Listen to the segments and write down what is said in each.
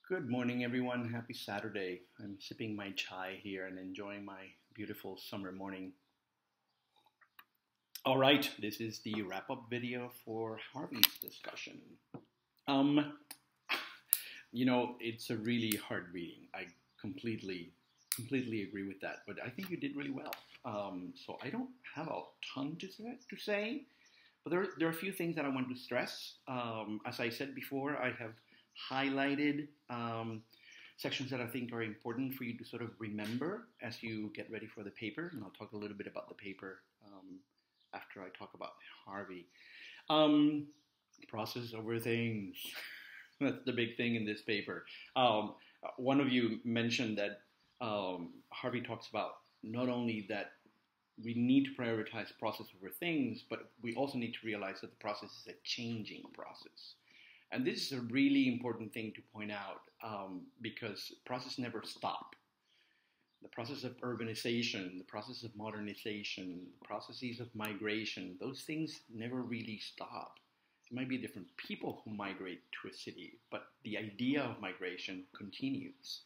Good morning, everyone. Happy Saturday. I'm sipping my chai here and enjoying my beautiful summer morning. All right, this is the wrap-up video for Harvey's discussion. Um, it's a really hard reading. I completely agree with that, but I think you did really well. So I don't have a ton to say, but there are a few things that I want to stress. As I said before, I have highlighted sections that I think are important for you to sort of remember as you get ready for the paper, and I'll talk a little bit about the paper after I talk about Harvey. Process over things. That's the big thing in this paper. One of you mentioned that Harvey talks about not only that we need to prioritize process over things, but we also need to realize that the process is a changing process. And this is a really important thing to point out because processes never stop. The process of urbanization, the process of modernization, the processes of migration, those things never really stop. It might be different people who migrate to a city, but the idea of migration continues.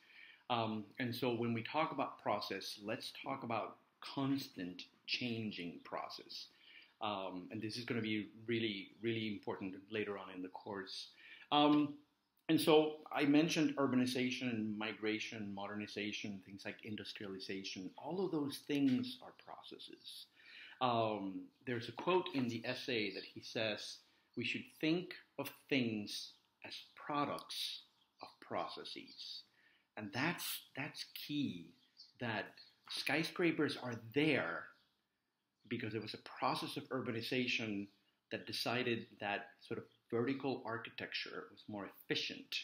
And so when we talk about process, let's talk about constant changing process. And this is going to be really important later on in the course. And so I mentioned urbanization, migration, modernization, things like industrialization. All of those things are processes. There's a quote in the essay that he says, we should think of things as products of processes. And that's key, that skyscrapers are there because there was a process of urbanization that decided that sort of vertical architecture was more efficient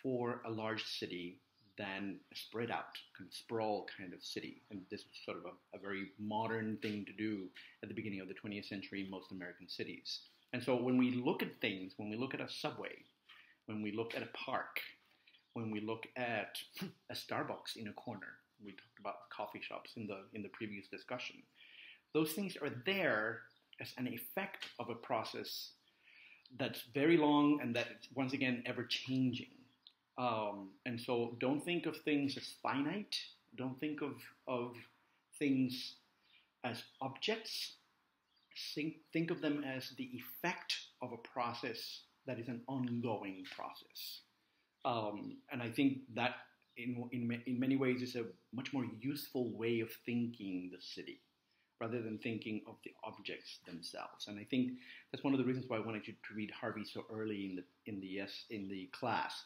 for a large city than a spread out, kind of sprawl kind of city. And this was sort of a very modern thing to do at the beginning of the 20th century in most American cities. And so when we look at things, when we look at a subway, when we look at a park, when we look at a Starbucks in a corner, we talked about coffee shops in the previous discussion, those things are there as an effect of a process that's very long and that it's, once again, ever changing. And so don't think of things as finite. Don't think of things as objects. Think of them as the effect of a process that is an ongoing process. And I think that in many ways is a much more useful way of thinking the city, rather than thinking of the objects themselves. And I think that's one of the reasons why I wanted you to read Harvey so early in the class.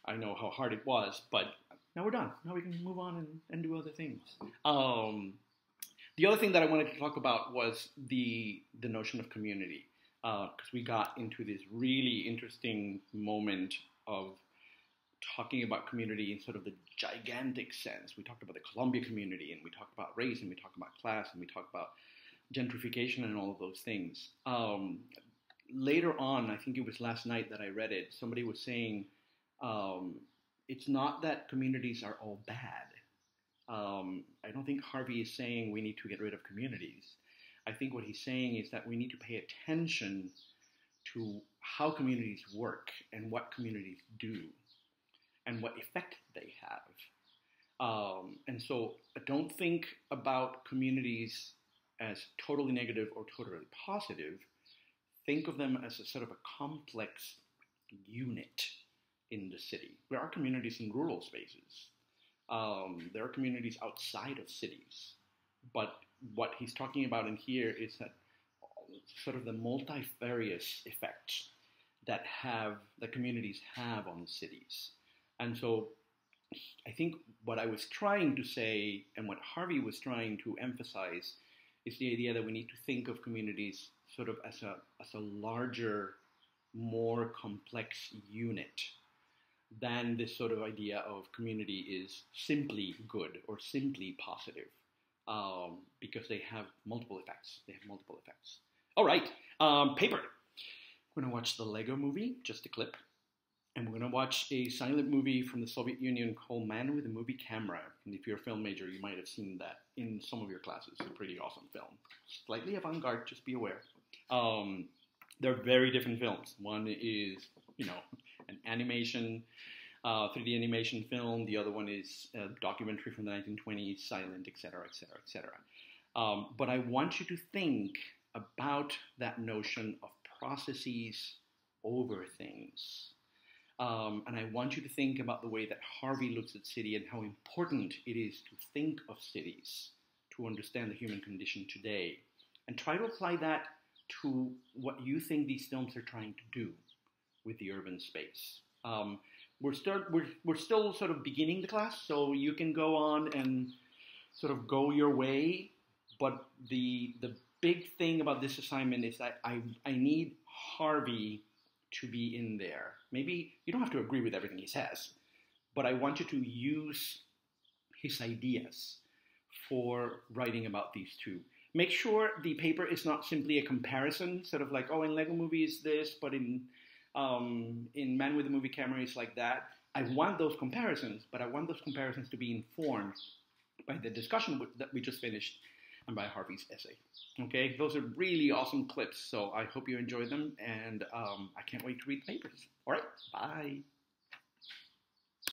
I know how hard it was, but now we're done. Now we can move on and do other things. The other thing that I wanted to talk about was the notion of community, because we got into this really interesting moment of talking about community in sort of the gigantic sense. We talked about the Columbia community, and we talked about race, and we talked about class, and we talked about gentrification and all of those things. Later on, I think it was last night that I read it, somebody was saying, it's not that communities are all bad. I don't think Harvey is saying we need to get rid of communities. I think what he's saying is that we need to pay attention to how communities work and what communities do and what effect they have. And so don't think about communities as totally negative or totally positive. Think of them as a sort of a complex unit in the city. There are communities in rural spaces. There are communities outside of cities. But what he's talking about in here is that sort of the multifarious effects that communities have on cities. And so I think what I was trying to say and what Harvey was trying to emphasize is the idea that we need to think of communities sort of as a larger, more complex unit than this sort of idea of community is simply good or simply positive, because they have multiple effects. All right, paper. We're going to watch the Lego movie, just a clip. And we're going to watch a silent movie from the Soviet Union called Man with a Movie Camera. And if you're a film major, you might have seen that in some of your classes. It's a pretty awesome film. Slightly avant-garde, just be aware. They're very different films. One is, an animation 3D animation film. The other one is a documentary from the 1920s, silent, etc., etc., etc. But I want you to think about that notion of processes over things. And I want you to think about the way that Harvey looks at city and how important it is to think of cities to understand the human condition today. And try to apply that to what you think these films are trying to do with the urban space. We're still sort of beginning the class, so you can go on and sort of go your way. But the big thing about this assignment is that I need Harvey to be in there. Maybe you don't have to agree with everything he says, but I want you to use his ideas for writing about these two. Make sure the paper is not simply a comparison, sort of like, oh, in Lego Movie is this, but in Man with a Movie Camera is like that. I want those comparisons, but I want those comparisons to be informed by the discussion that we just finished and by Harvey's essay. Okay, those are really awesome clips, so I hope you enjoyed them, and I can't wait to read the papers. All right, bye.